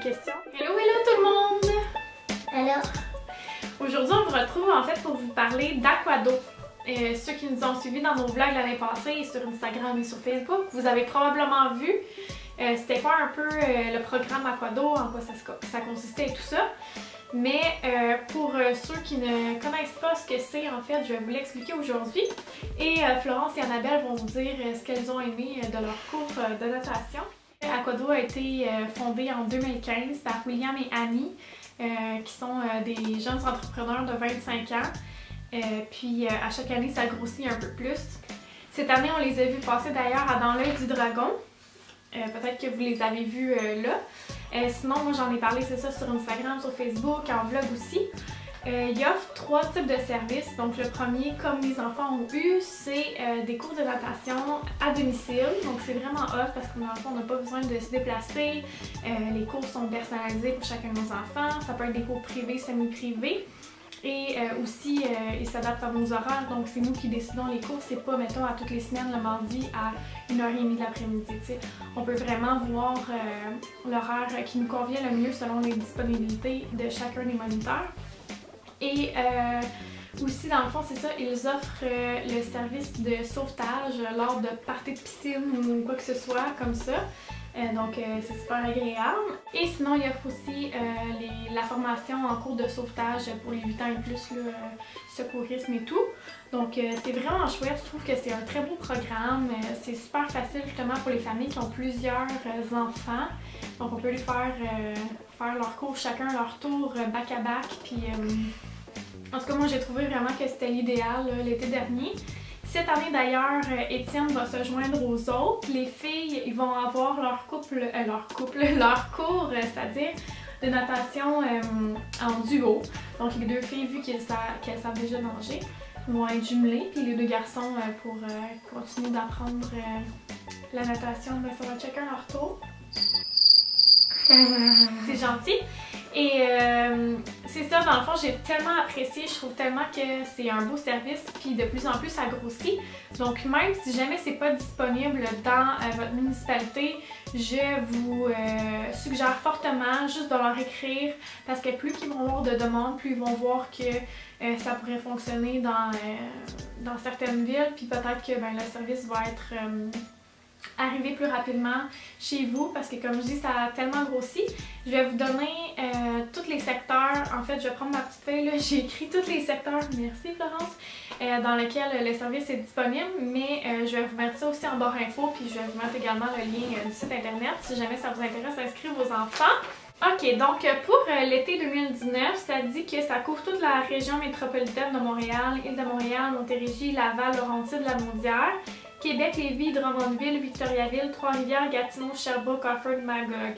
questions. Hello, hello tout le monde! Alors, aujourd'hui, on vous retrouve en fait pour vous parler d'Aquado. Ceux qui nous ont suivis dans nos vlogs l'année passée sur Instagram et sur Facebook, vous avez probablement vu c'était quoi un peu le programme Aquado, en quoi ça consistait et tout ça. Mais pour ceux qui ne connaissent pas ce que c'est, en fait, je vais vous l'expliquer aujourd'hui. Et Florence et Annabelle vont vous dire ce qu'elles ont aimé de leur cours de natation. Aquado a été fondé en 2015 par William et Annie, qui sont des jeunes entrepreneurs de 25 ans. Puis à chaque année, ça grossit un peu plus. Cette année, on les a vus passer d'ailleurs à Dans l'œil du dragon. Peut-être que vous les avez vus là. Sinon, moi j'en ai parlé, c'est ça, sur Instagram, sur Facebook, en vlog aussi. Il offre 3 types de services. Donc le premier, comme les enfants ont eu, c'est des cours de natation à domicile. Donc c'est vraiment hot parce que nos enfants n'ont pas besoin de se déplacer. Les cours sont personnalisés pour chacun de nos enfants. Ça peut être des cours privés, semi-privés. Et aussi, ils s'adaptent à nos horaires, donc c'est nous qui décidons les cours, c'est pas, mettons, à toutes les semaines, le mardi à 1h30 de l'après-midi. On peut vraiment voir l'horaire qui nous convient le mieux selon les disponibilités de chacun des moniteurs. Et aussi, dans le fond, c'est ça, ils offrent le service de sauvetage lors de parties de piscine ou quoi que ce soit, comme ça. Donc c'est super agréable. Et sinon, il offre aussi la formation en cours de sauvetage pour les 8 ans et plus, secourisme et tout. Donc c'est vraiment chouette, je trouve que c'est un très beau programme. C'est super facile justement pour les familles qui ont plusieurs enfants. Donc on peut les faire leur cours chacun leur tour back à back. Puis en tout cas, moi j'ai trouvé vraiment que c'était l'idéal l'été dernier. Cette année d'ailleurs, Étienne va se joindre aux autres. Les filles, ils vont avoir leur cours, c'est-à-dire de natation en duo. Donc les 2 filles, vu qu'elles savent déjà nager, vont être jumelées. Puis les 2 garçons, pour continuer d'apprendre la natation, ben, ça va être chacun leur tour. C'est gentil. Et c'est ça, dans le fond, j'ai tellement apprécié, je trouve tellement que c'est un beau service, puis de plus en plus ça grossit. Donc même si jamais c'est pas disponible dans votre municipalité, je vous suggère fortement juste de leur écrire, parce que plus ils vont avoir de demandes, plus ils vont voir que ça pourrait fonctionner dans certaines villes, puis peut-être que le service va être arriver plus rapidement chez vous, parce que comme je dis, ça a tellement grossi. Je vais vous donner tous les secteurs. En fait, je vais prendre ma petite feuille là, j'ai écrit tous les secteurs, merci Florence, dans lesquels le service est disponible, mais je vais vous mettre ça aussi en barre info, puis je vais vous mettre également le lien du site internet si jamais ça vous intéresse d'inscrire vos enfants. Ok, donc pour l'été 2019, ça dit que ça couvre toute la région métropolitaine de Montréal, Île-de-Montréal, Montérégie, Laval, Laurentides, La-Naudière, Québec, Lévis, Drummondville, Victoriaville, Trois-Rivières, Gatineau, Sherbrooke, Harford, Magog.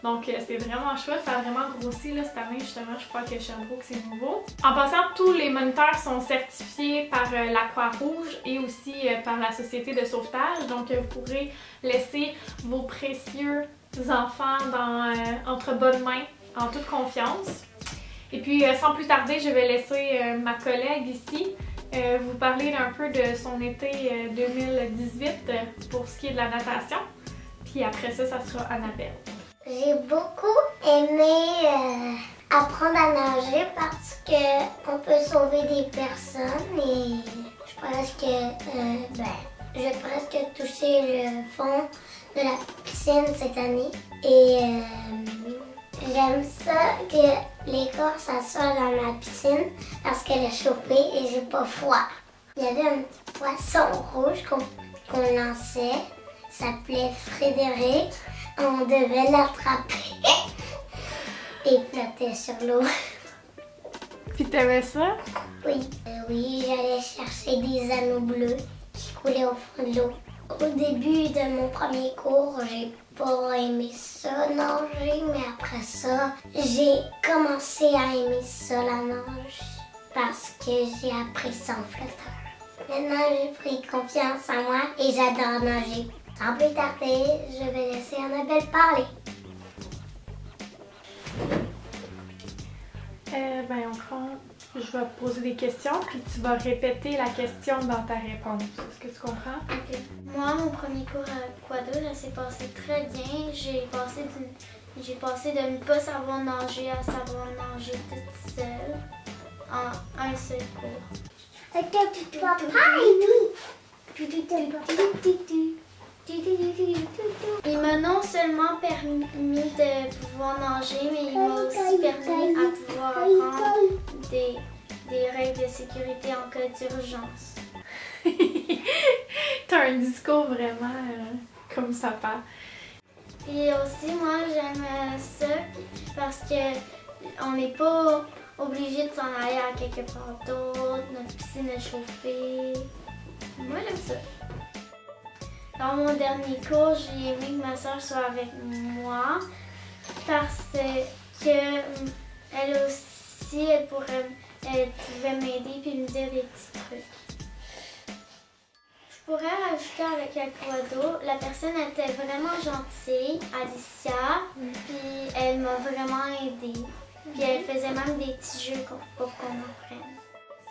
Donc c'est vraiment chouette, ça a vraiment grossi là, cette année justement, je crois que Sherbrooke c'est nouveau. En passant, tous les moniteurs sont certifiés par la Croix-Rouge et aussi par la Société de sauvetage. Donc vous pourrez laisser vos précieux enfants entre bonnes mains, en toute confiance. Et puis sans plus tarder, je vais laisser ma collègue ici vous parler un peu de son été 2018 pour ce qui est de la natation. Puis après ça, ça sera Annabelle. j'ai beaucoup aimé apprendre à nager parce qu'on peut sauver des personnes et j'ai presque touché le fond de la piscine cette année. Et j'aime ça que les corps s'assoient dans ma piscine parce qu'elle est chauffée et j'ai pas froid. Il y avait un petit poisson rouge qu'on lançait, ça s'appelait Frédéric. On devait l'attraper et flotter sur l'eau. Puis t'aimais ça? Oui. Oui, j'allais chercher des anneaux bleus qui coulaient au fond de l'eau. Au début de mon premier cours, j'ai pas aimé ça nager, mais après ça, j'ai commencé à aimer ça la nage parce que j'ai appris ça en flotteur. Maintenant, j'ai pris confiance en moi et j'adore nager. Sans plus tarder, je vais laisser Annabelle parler. En fond, je vais te poser des questions, puis tu vas répéter la question dans ta réponse. Est-ce que tu comprends? Ok. Moi, mon premier cours à Quado, ça s'est passé très bien. J'ai passé J'ai passé de ne pas savoir nager à savoir nager toute seule en un seul cours. Il m'a non seulement permis de pouvoir nager, mais il m'a aussi permis à pouvoir apprendre des règles de sécurité en cas d'urgence. T'as un discours vraiment comme papa. Et aussi, moi, j'aime ça parce que on n'est pas obligé de s'en aller à quelque part d'autre. Notre piscine est chauffée. Moi, j'aime ça. Dans mon dernier cours, j'ai aimé que ma soeur soit avec moi parce que elle aussi, elle pouvait m'aider puis me dire des petits trucs. Je pourrais rajouter avec Aquado, la personne était vraiment gentille, Alicia, puis elle m'a vraiment aidée. Puis elle faisait même des petits jeux pour qu'on apprenne.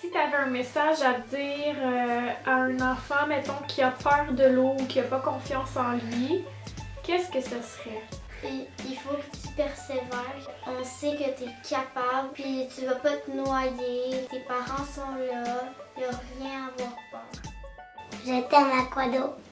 Si tu avais un message à dire à un enfant, mettons, qui a peur de l'eau ou qui n'a pas confiance en lui, qu'est-ce que ce serait? Puis il faut que tu persévères. On sait que tu es capable, puis tu vas pas te noyer. Tes parents sont là, il n'y a rien à avoir peur. Je t'aime, Aquado.